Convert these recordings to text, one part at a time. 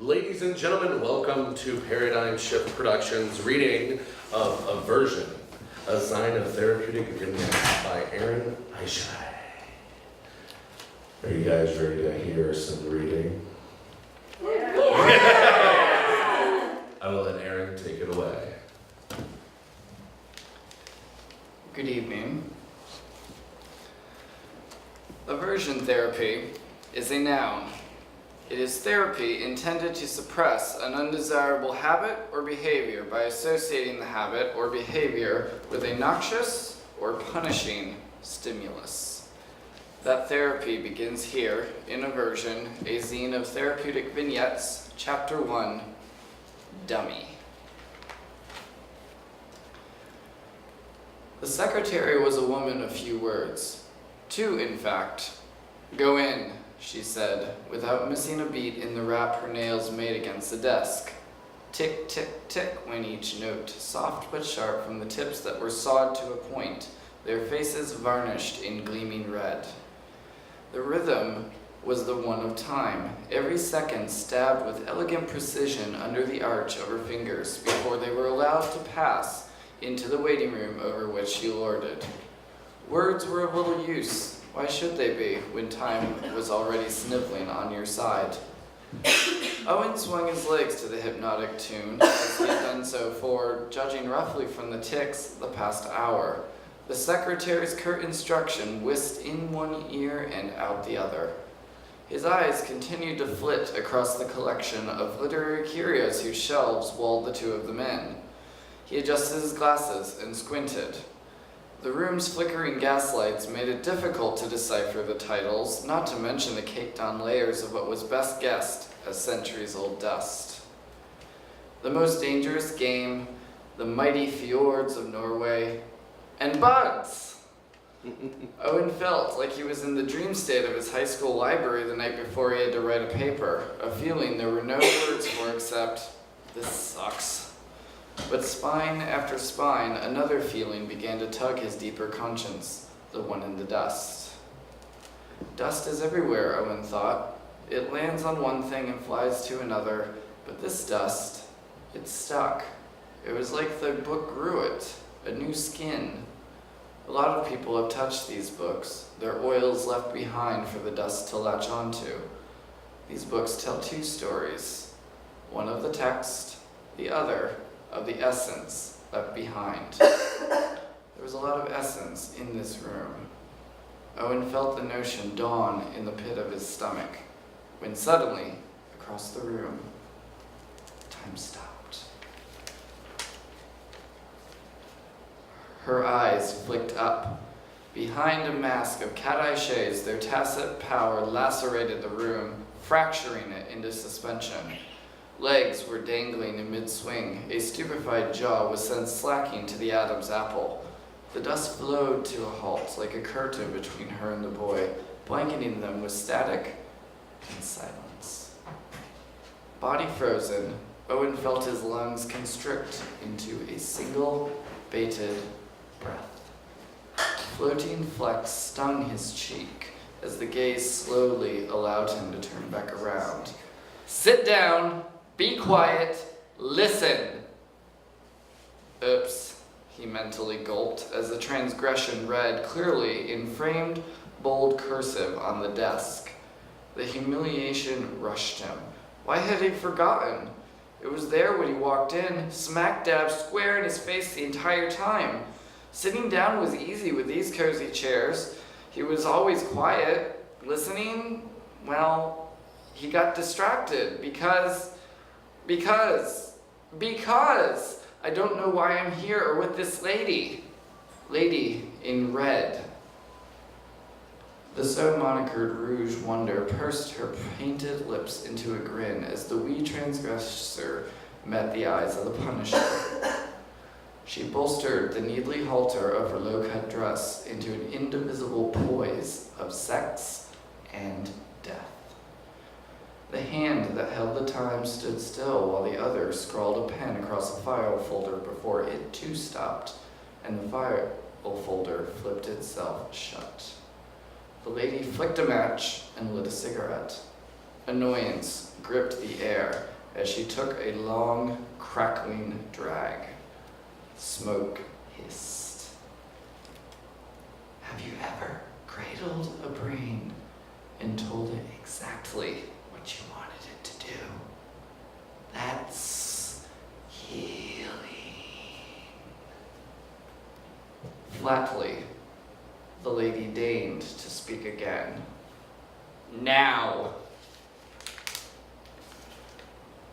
Ladies and gentlemen, welcome to Paradigm Shift Productions' reading of AVERSION, a ZINE of therapeutic vignettes by Aaron Aishai. Are you guys ready to hear some reading? Yeah. I will let Aaron take it away. Good evening. Aversion therapy is a noun. It is therapy intended to suppress an undesirable habit or behavior by associating the habit or behavior with a noxious or punishing stimulus. That therapy begins here in Aversion, a zine of therapeutic vignettes, Chapter 1, Dummy. The secretary was a woman of few words. Two, in fact. "Go in," she said, without missing a beat in the rap her nails made against the desk. Tick, tick, tick went each note, soft but sharp from the tips that were sawed to a point, their faces varnished in gleaming red. The rhythm was the one of time, every second stabbed with elegant precision under the arch of her fingers before they were allowed to pass into the waiting room over which she lorded. Words were of little use. Why should they be, when time was already sniveling on your side? Owen swung his legs to the hypnotic tune, as he had done so for, judging roughly from the ticks, the past hour. The secretary's curt instruction whisked in one ear and out the other. His eyes continued to flit across the collection of literary curios whose shelves walled the two of the men. He adjusted his glasses and squinted. The room's flickering gaslights made it difficult to decipher the titles, not to mention the caked-on layers of what was best guessed as centuries-old dust. The Most Dangerous Game, The Mighty Fjords of Norway, and Bugs! Owen felt like he was in the dream state of his high school library the night before he had to write a paper, a feeling there were no words for except, "This sucks." But spine after spine, another feeling began to tug his deeper conscience, the one in the dust. Dust is everywhere, Owen thought. It lands on one thing and flies to another, but this dust, it stuck. It was like the book grew it, a new skin. A lot of people have touched these books, their oils left behind for the dust to latch onto. These books tell two stories, one of the text, the other of the essence left behind. There was a lot of essence in this room. Owen felt the notion dawn in the pit of his stomach, when suddenly, across the room, time stopped. Her eyes flicked up. Behind a mask of cat-eye shades, their tacit power lacerated the room, fracturing it into suspension. Legs were dangling in mid-swing. A stupefied jaw was sent slacking to the Adam's apple. The dust flowed to a halt like a curtain between her and the boy, blanketing them with static and silence. Body frozen, Owen felt his lungs constrict into a single, bated breath. Floating flecks stung his cheek as the gaze slowly allowed him to turn back around. "Sit down! Be quiet, listen." Oops, he mentally gulped as the transgression read clearly in framed, bold cursive on the desk. The humiliation rushed him. Why had he forgotten? It was there when he walked in, smack dab square in his face the entire time. Sitting down was easy with these cozy chairs. He was always quiet. Listening, well, he got distracted because I don't know why I'm here or with this lady. Lady in red. The so monikered Rouge Wonder pursed her painted lips into a grin as the wee transgressor met the eyes of the Punisher. She bolstered the neatly halter of her low-cut dress into an indivisible poise of sex and death. The hand that held the time stood still while the other scrawled a pen across a file folder before it too stopped, and the file folder flipped itself shut. The lady flicked a match and lit a cigarette. Annoyance gripped the air as she took a long, crackling drag. Smoke hissed. Have you ever cradled a brain and told it exactly what you wanted it to do? That's healing. Flatly, the lady deigned to speak again. Now!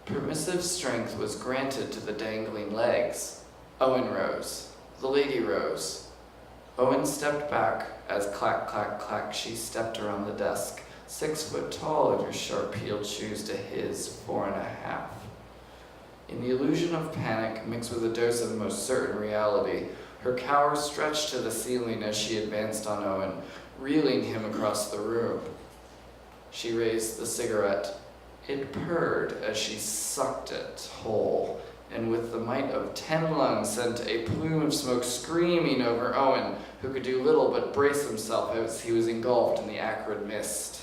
Permissive strength was granted to the dangling legs. Owen rose. The lady rose. Owen stepped back as clack, clack, clack she stepped around the desk, 6 foot tall in her sharp-heeled shoes to his 4.5. In the illusion of panic mixed with a dose of the most certain reality, her cower stretched to the ceiling as she advanced on Owen, reeling him across the room. She raised the cigarette. It purred as she sucked it whole, and with the might of 10 lungs sent a plume of smoke screaming over Owen, who could do little but brace himself as he was engulfed in the acrid mist.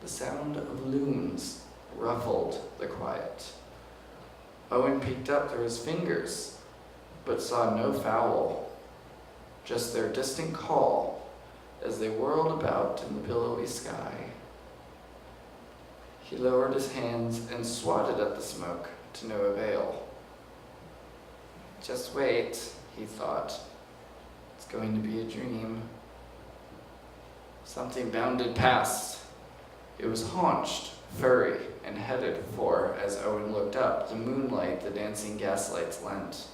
The sound of loons ruffled the quiet. Owen peeked up through his fingers, but saw no fowl, just their distant call as they whirled about in the billowy sky. He lowered his hands and swatted at the smoke to no avail. Just wait, he thought. It's going to be a dream. Something bounded past. It was haunched, furry, and headed for, as Owen looked up, the moonlight the dancing gaslights lent.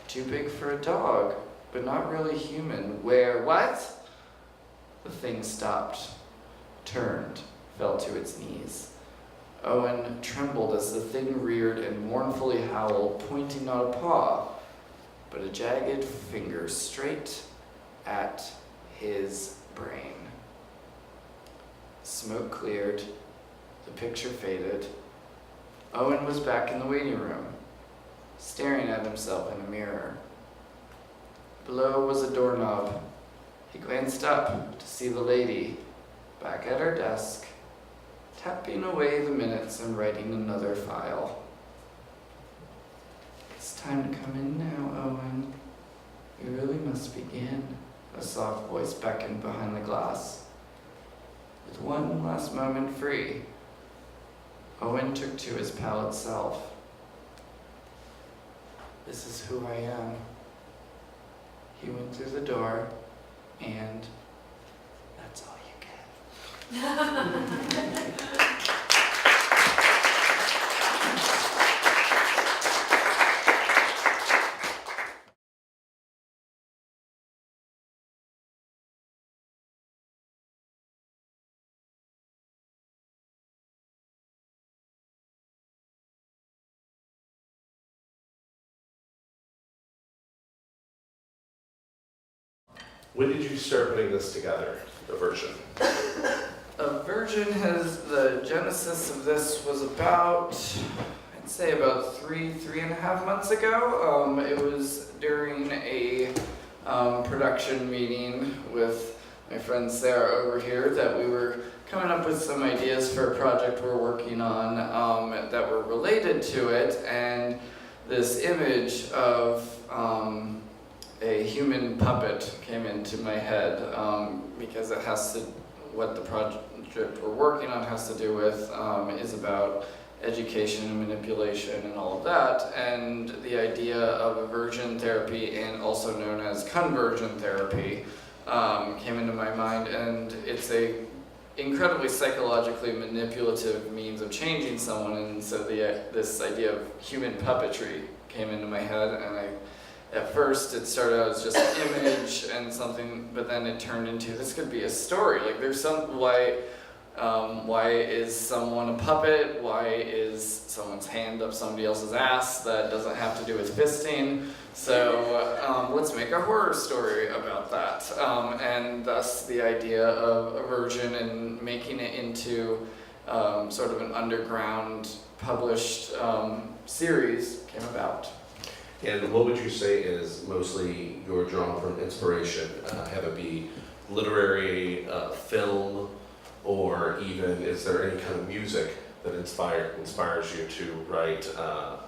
Too big for a dog, but not really human. Where, what? The thing stopped, turned, fell to its knees. Owen trembled as the thing reared and mournfully howled, pointing not a paw, but a jagged finger straight at his brain. Smoke cleared, the picture faded. Owen was back in the waiting room, staring at himself in a mirror. Below was a doorknob. He glanced up to see the lady, back at her desk, tapping away the minutes and writing another file. It's time to come in now, Owen. We really must begin, a soft voice beckoned behind the glass. With one last moment free, Owen took to his pallid self. This is who I am. He went through the door, and that's all you get. When did you start putting this together, the version? AVERSION the genesis of this was about, I'd say about three and a half months ago. It was during a production meeting with my friend Sarah over here that we were coming up with some ideas for a project we're working on that were related to it, and this image of a human puppet came into my head because it has to, what the project we're working on has to do with is about education and manipulation and all of that, and the idea of aversion therapy, and also known as conversion therapy, came into my mind, and it's a incredibly psychologically manipulative means of changing someone, and so this idea of human puppetry came into my head, and at first it started out as just an image and something, but then it turned into, this could be a story. Like there's some, why is someone a puppet? Why is someone's hand up somebody else's ass? That doesn't have to do with fisting. So let's make a horror story about that. And thus the idea of aversion and making it into sort of an underground published series came about. And what would you say is mostly you're drawn from inspiration? Have it be literary, film, or even is there any kind of music that inspires you to write,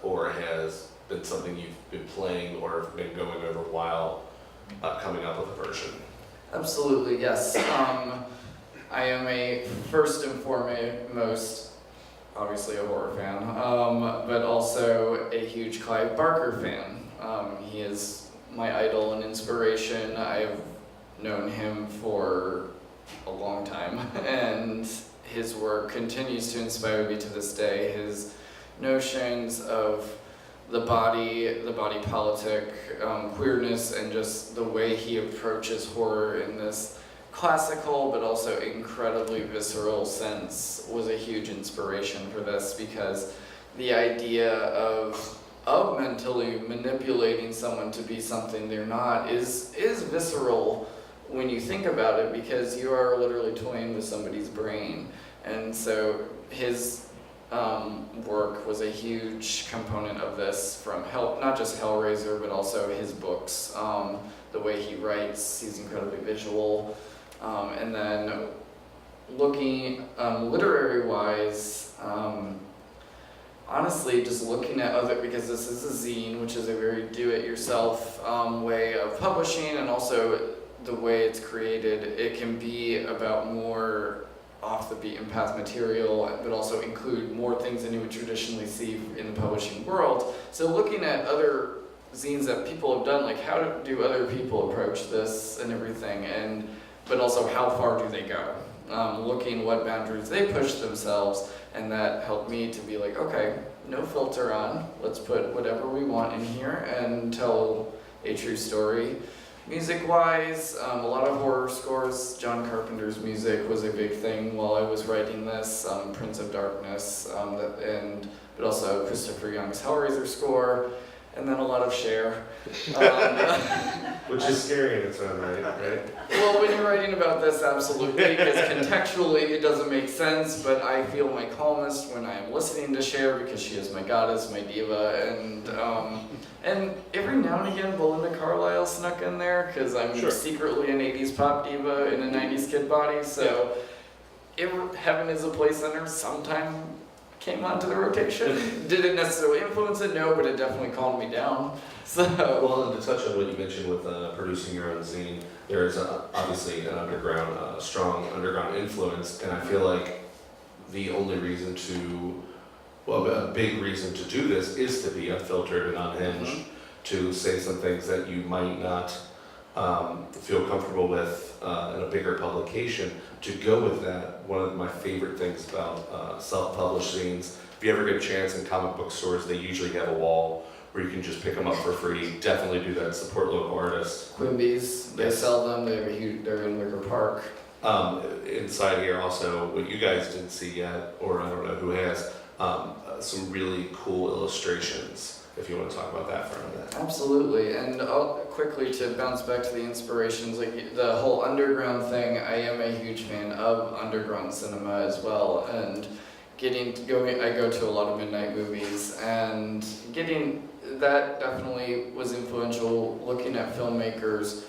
or has been something you've been playing or have been going over while coming up with a version? Absolutely, yes. I am a first and foremost, obviously a horror fan, but also a huge Clive Barker fan. He is my idol and inspiration. I've known him for a long time, and his work continues to inspire me to this day. His notions of the body politic, queerness, and just the way he approaches horror in this classical but also incredibly visceral sense was a huge inspiration for this, because the idea of mentally manipulating someone to be something they're not is visceral when you think about it, because you are literally toying with somebody's brain. And so his work was a huge component of this, from not just Hellraiser, but also his books. The way he writes, he's incredibly visual. And then looking literary-wise, honestly, just looking at other, because this is a zine, which is a very do-it-yourself way of publishing, and also the way it's created, it can be about more off the beaten path material, but also include more things than you would traditionally see in the publishing world. So looking at other zines that people have done, like how do other people approach this and everything, but also how far do they go? Looking what boundaries they push themselves, and that helped me to be like, okay, no filter on, let's put whatever we want in here and tell a true story. Music-wise, a lot of horror scores. John Carpenter's music was a big thing while I was writing this. Prince of Darkness, but also Christopher Young's Hellraiser score, and then a lot of Cher. Which is scary in its own right? Well, when you're writing about this, absolutely, because contextually it doesn't make sense, but I feel my calmest when I am listening to Cher, because she is my goddess, my diva, and every now and again Belinda Carlisle snuck in there, because I'm secretly an 80s pop diva in a 90s kid body, so Heaven is a Place on Earth sometime came onto the rotation. Did it necessarily influence it? No, but it definitely calmed me down. So. Well, and to touch on what you mentioned with producing your own zine, there is obviously an strong underground influence, and I feel like the only reason a big reason to do this is to be unfiltered and unhinged, to say some things that you might not feel comfortable with in a bigger publication. To go with that, one of my favorite things about self-published zines, if you ever get a chance in comic book stores, they usually have a wall where you can just pick them up for free. Definitely do that, support local artists. Quimby's, they sell them, they're in Wicker Park. Inside here also, what you guys didn't see yet, or I don't know who has, some really cool illustrations, if you want to talk about that for a minute. Absolutely, and quickly to bounce back to the inspirations, like the whole underground thing, I am a huge fan of underground cinema as well, and I go to a lot of midnight movies, and that definitely was influential, looking at filmmakers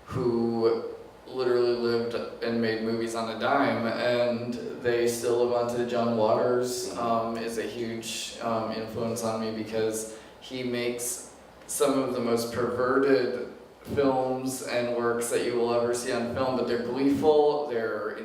who literally lived and made movies on a dime, and they still live on to. John Waters is a huge influence on me, because he makes some of the most perverted films and works that you will ever see on film, but they're gleeful, they're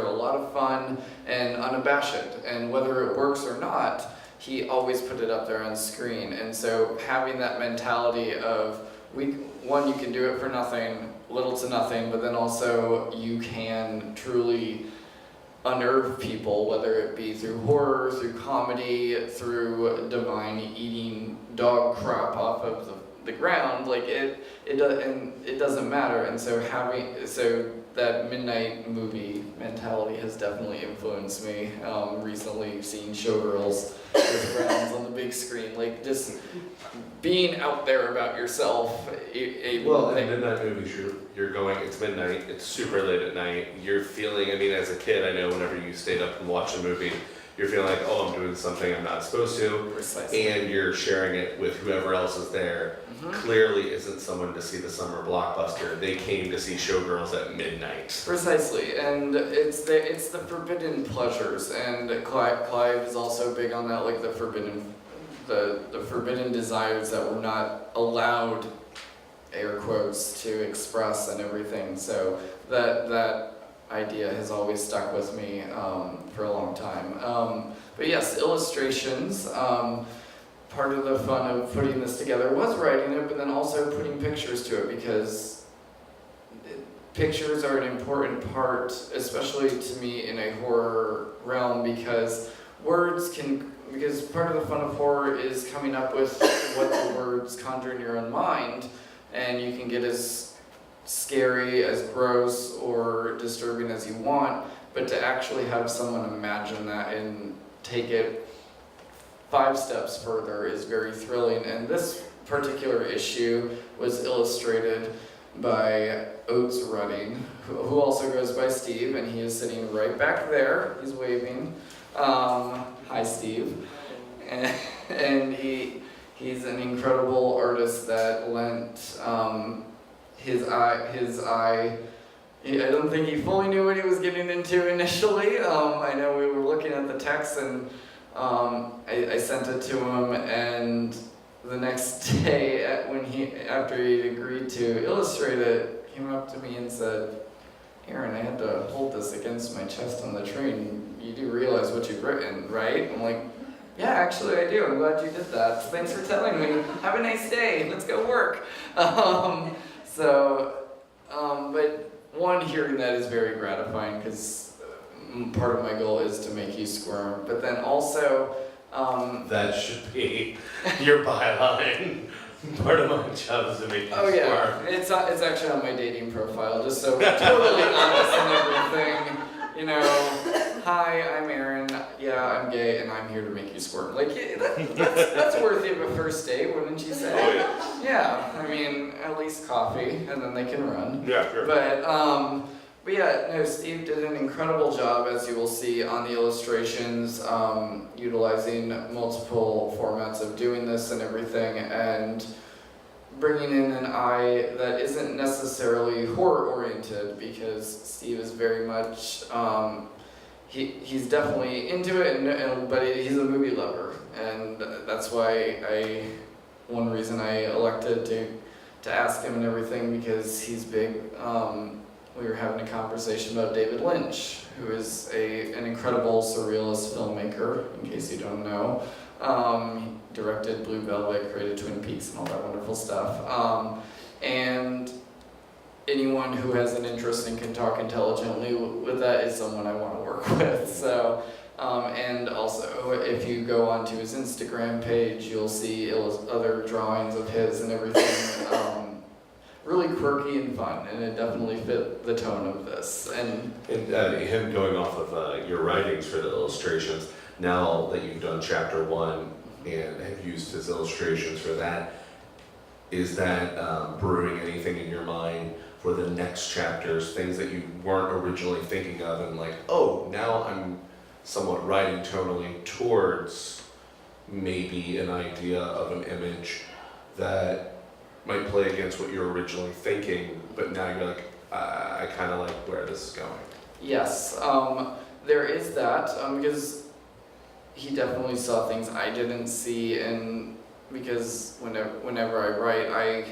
a lot of fun and unabashed, and whether it works or not, he always put it up there on screen. And so having that mentality of, you can do it for nothing, little to nothing, but then also you can truly unnerve people, whether it be through horror, through comedy, through divine eating dog crap off of the ground, like it doesn't matter. And so that midnight movie mentality has definitely influenced me. Recently seeing Showgirls with friends on the big screen, like just being out there about yourself. In midnight movies, you're going, it's midnight, it's super late at night, you're feeling, as a kid, I know whenever you stayed up and watched a movie, you're feeling like, oh, I'm doing something I'm not supposed to, Precisely. and you're sharing it with whoever else is there. Clearly isn't someone to see the summer blockbuster. They came to see Showgirls at midnight. Precisely, and it's the forbidden pleasures, and Clive is also big on that, like the forbidden desires that we're not allowed, air quotes, to express and everything. So that idea has always stuck with me for a long time. But yes, illustrations. Part of the fun of putting this together was writing it, but then also putting pictures to it, because pictures are an important part, especially to me in a horror realm, because because part of the fun of horror is coming up with what the words conjure in your own mind, and you can get as scary, as gross, or disturbing as you want, but to actually have someone imagine that and take it 5 steps further is very thrilling. And this particular issue was illustrated by Oates Rudding, who also goes by Steve, and he is sitting right back there. He's waving. Hi, Steve. And he's an incredible artist that lent his eye. I don't think he fully knew what he was getting into initially. I know we were looking at the text, and I sent it to him, and the next day, after he agreed to illustrate it, he came up to me and said, "Aaron, I had to hold this against my chest on the train. You do realize what you've written, right?" I'm like, "Yeah, actually I do. I'm glad you did that. Thanks for telling me. Have a nice day. Let's go work." But one, hearing that is very gratifying, because part of my goal is to make you squirm. But then also, that should be your byline. Part of my job is to make you oh yeah, squirm. it's actually on my dating profile, just so we're totally honest and everything. You know, hi, I'm Aaron. Yeah, I'm gay, and I'm here to make you squirm. Like, yeah, that's worthy of a first date, wouldn't you say? Oh yeah. Yeah, I mean, at least coffee, and then they can run. Yeah, sure. But yeah, no, Steve did an incredible job, as you will see on the illustrations, utilizing multiple formats of doing this and everything, and bringing in an eye that isn't necessarily horror-oriented, because Steve is very much, he's definitely into it, but he's a movie lover, and that's why one reason I elected to ask him and everything, because he's big. We were having a conversation about David Lynch, who is an incredible surrealist filmmaker, in case you don't know. He directed Blue Velvet, created Twin Peaks, and all that wonderful stuff. And anyone who has an interest and can talk intelligently with that is someone I want to work with. So, and also, if you go onto his Instagram page, you'll see other drawings of his and everything. Really quirky and fun, and it definitely fit the tone of this. And him going off of your writings for the illustrations, now that you've done chapter 1 and have used his illustrations for that, is that brewing anything in your mind for the next chapters, things that you weren't originally thinking of, and like, oh, now I'm somewhat writing tonally towards maybe an idea of an image that might play against what you're originally thinking, but now you're like, I kind of like where this is going. Yes, there is that, because he definitely saw things I didn't see, and because whenever I write, I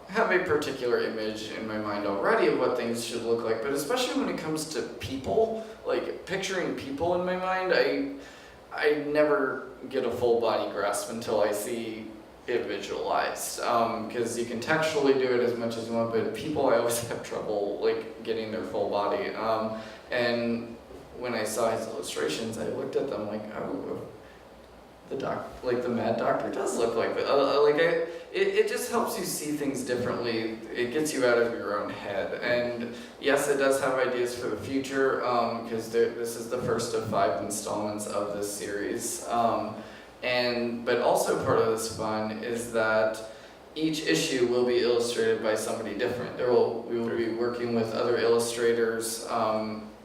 have a particular image in my mind already of what things should look like, but especially when it comes to people, like picturing people in my mind, I never get a full body grasp until I see it visualized, because you can textually do it as much as you want, but people, I always have trouble like getting their full body. And when I saw his illustrations, I looked at them like, oh, the Mad Doctor does look like that. It just helps you see things differently. It gets you out of your own head. And yes, it does have ideas for the future, because this is the first of 5 installments of this series. But also part of this fun is that each issue will be illustrated by somebody different. We will be working with other illustrators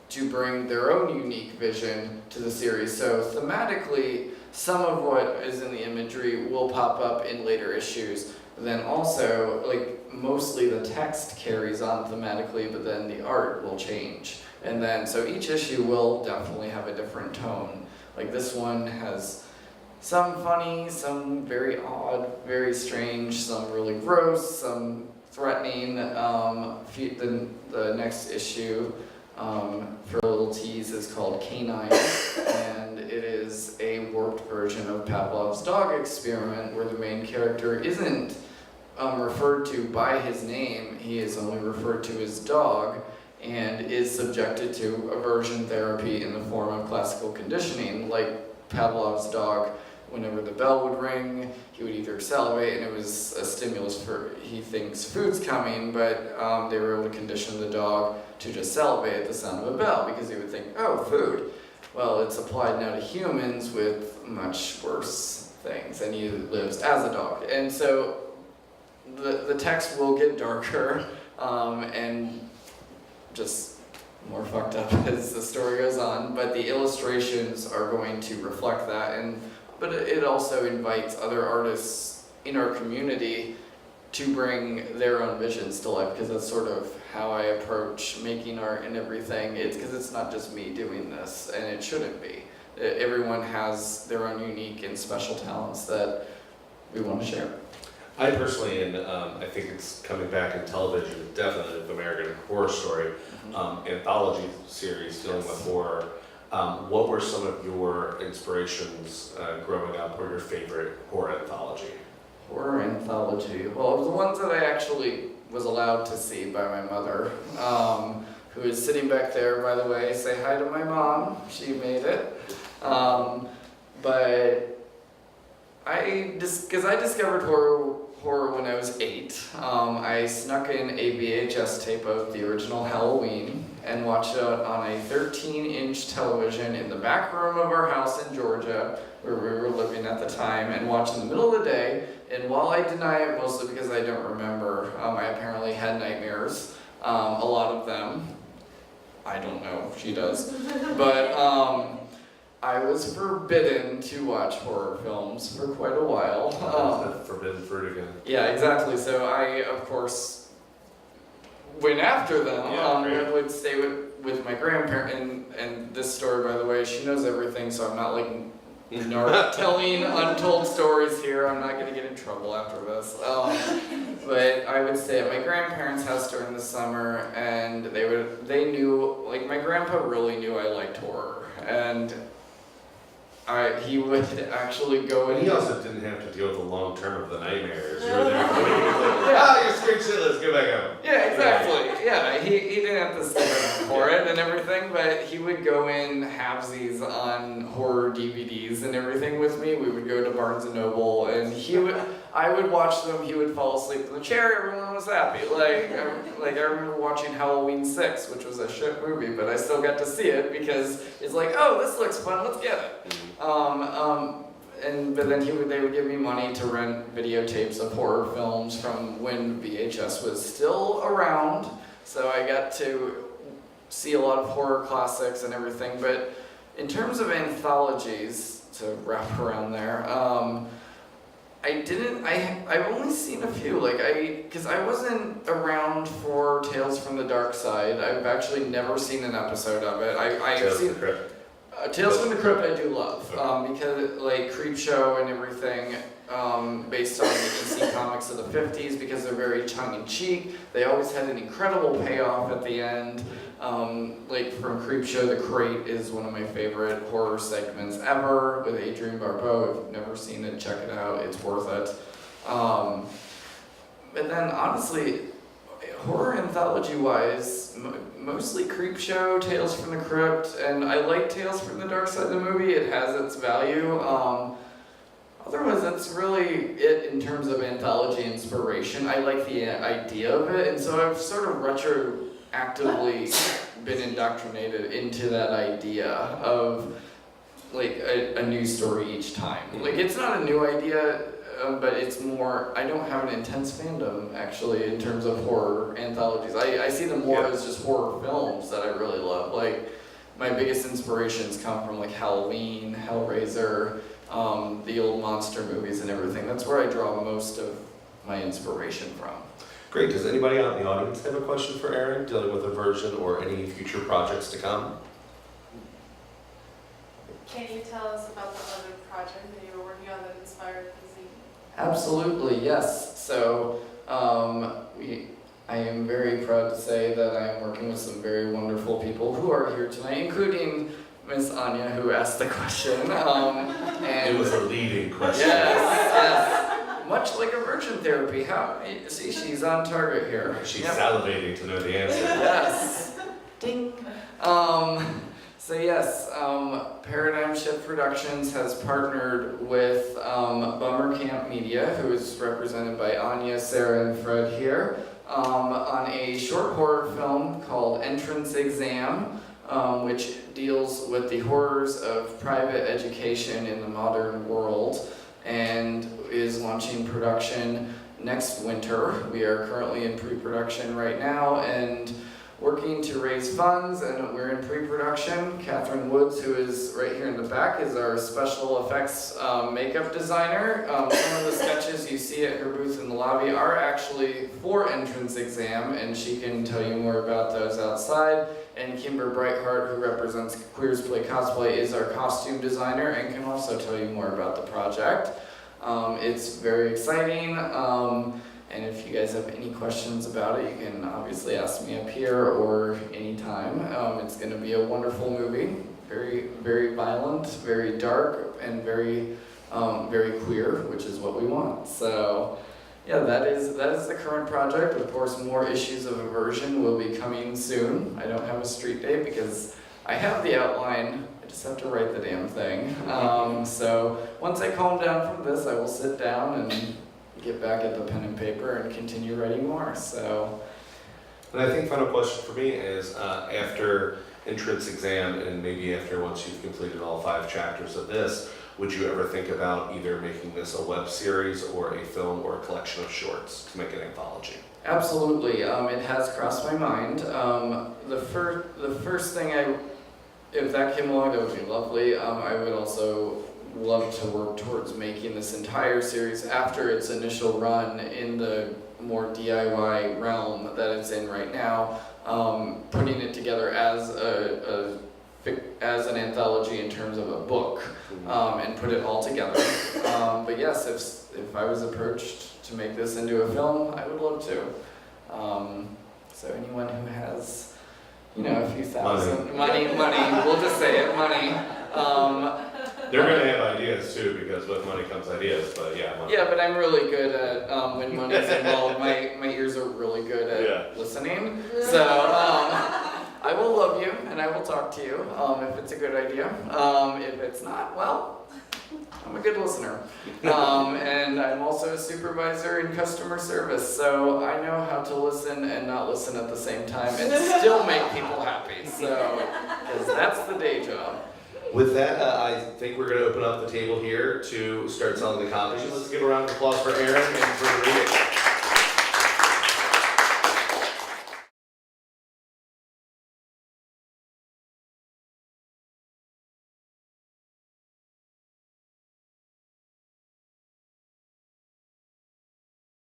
to bring their own unique vision to the series. So thematically, some of what is in the imagery will pop up in later issues. Then also, like, mostly the text carries on thematically, but then the art will change. And then, so each issue will definitely have a different tone. Like this one has some funny, some very odd, very strange, some really gross, some threatening. The next issue, for a little tease, is called Canine, and it is a warped version of Pavlov's dog experiment, where the main character isn't referred to by his name, he is only referred to as dog, and is subjected to aversion therapy in the form of classical conditioning. Like Pavlov's dog, whenever the bell would ring, he would either salivate, and it was a stimulus for, he thinks food's coming, but they were able to condition the dog to just salivate at the sound of a bell, because he would think, oh, food. Well, it's applied now to humans with much worse things, and he lives as a dog. And so the text will get darker and just more fucked up as the story goes on, but the illustrations are going to reflect that. But it also invites other artists in our community to bring their own visions to life, because that's sort of how I approach making art and everything. It's because it's not just me doing this, and it shouldn't be. Everyone has their own unique and special talents that we want to share. I personally, and I think it's coming back in television, definitely the American Horror Story anthology series dealing with horror. What were some of your inspirations growing up, or your favorite horror anthology? Horror anthology. Well, the ones that I actually was allowed to see by my mother, who is sitting back there, by the way. Say hi to my mom. She made it. But because I discovered horror when I was 8. I snuck in a VHS tape of the original Halloween and watched it on a 13-inch television in the back room of our house in Georgia, where we were living at the time, and watched in the middle of the day. And while I deny it mostly because I don't remember, I apparently had nightmares, a lot of them. I don't know, she does. But I was forbidden to watch horror films for quite a while. Forbidden fruit again. Yeah, exactly. So I, of course, went after them. Yeah, would stay with my grandparent. And this story, by the way, she knows everything, so I'm not like telling untold stories here. I'm not going to get in trouble after this. But I would stay at my grandparents' house during the summer, and they knew, like, my grandpa really knew I liked horror. And he would actually go in. And he also didn't have to deal with the long term of the nightmares. You were there, like, you're scared shit, let's go back home. Yeah, exactly. Yeah, he didn't have to stay for it and everything, but he would go in halvesies on horror DVDs and everything with me. We would go to Barnes and Noble, and I would watch them. He would fall asleep in the chair. Everyone was happy. I remember watching Halloween 6, which was a shit movie, but I still got to see it because it's like, oh, this looks fun. Let's get it. But then they would give me money to rent videotapes of horror films from when VHS was still around. So I got to see a lot of horror classics and everything. But in terms of anthologies, to wrap around there, I've only seen a few, because I wasn't around for Tales from the Dark Side. I've actually never seen an episode of it. I've seen Tales from the Crypt I do love, because, like, Creepshow and everything, based on the DC comics of the 50s, because they're very tongue-in-cheek. They always had an incredible payoff at the end. Like, from Creepshow, The Crate is one of my favorite horror segments ever, with Adrienne Barbeau. If you've never seen it, check it out, it's worth it. And then, honestly, horror anthology-wise, mostly Creepshow, Tales from the Crypt, and I like Tales from the Dark Side of the movie. It has its value. Otherwise, that's really it in terms of anthology inspiration. I like the idea of it, and so I've sort of retroactively been indoctrinated into that idea of, like, a new story each time. Like, it's not a new idea, but it's more, I don't have an intense fandom, actually, in terms of horror anthologies. I see them more as just horror films that I really love. Like, my biggest inspirations come from like Halloween, Hellraiser, the old monster movies and everything. That's where I draw most of my inspiration from. Great. Does anybody out in the audience have a question for Aaron dealing with Aversion or any future projects to come? Can you tell us about the other project that you were working on that inspired the zine? Absolutely, yes. So I am very proud to say that I am working with some very wonderful people who are here tonight, including Miss Anya, who asked the question. And It was a leading question. yes. Much like aversion therapy. See, she's on target here. She's Yep. salivating to know the answer. Yes. Ding. So yes, Paradigm Shift Productions has partnered with Bummer Camp Media, who is represented by Anya, Sarah, and Fred here, on a short horror film called Entrance Exam, which deals with the horrors of private education in the modern world, and is launching production next winter. We are currently in pre-production right now and working to raise funds, and we're in pre-production. Catherine Woods, who is right here in the back, is our special effects makeup designer. Some of the sketches you see at her booth in the lobby are actually for Entrance Exam, and she can tell you more about those outside. And Kimber Brightheart, who represents Queers Play Cosplay, is our costume designer and can also tell you more about the project. It's very exciting. And if you guys have any questions about it, you can obviously ask me up here or anytime. It's going to be a wonderful movie, very, very violent, very dark, and very, very queer, which is what we want. So, yeah, that is the current project. Of course, more issues of Aversion will be coming soon. I don't have a street date because I have the outline. I just have to write the damn thing. So once I calm down from this, I will sit down and get back at the pen and paper and continue writing more. So, And I think final question for me is after Entrance Exam and maybe after once you've completed all 5 chapters of this, would you ever think about either making this a web series or a film or a collection of shorts to make an anthology? absolutely, it has crossed my mind. The first thing if that came along, that would be lovely. I would also love to work towards making this entire series after its initial run in the more DIY realm that it's in right now, putting it together as an anthology in terms of a book, and put it all together. But yes, if I was approached to make this into a film, I would love to. So anyone who has, a few thousand, money, we'll just say it, money. They're going to have ideas too, because with money comes ideas, but yeah. Money. Yeah, but I'm really good at, when money's involved, my ears are really good at listening. So, I will love you, and I will talk to you, if it's a good idea. If it's not, well, I'm a good listener. And I'm also a supervisor in customer service, so I know how to listen and not listen at the same time and still make people happy, so, because that's the day job. With that, I think we're going to open up the table here to start selling the copies. Let's give a round of applause for Aaron and for the reading.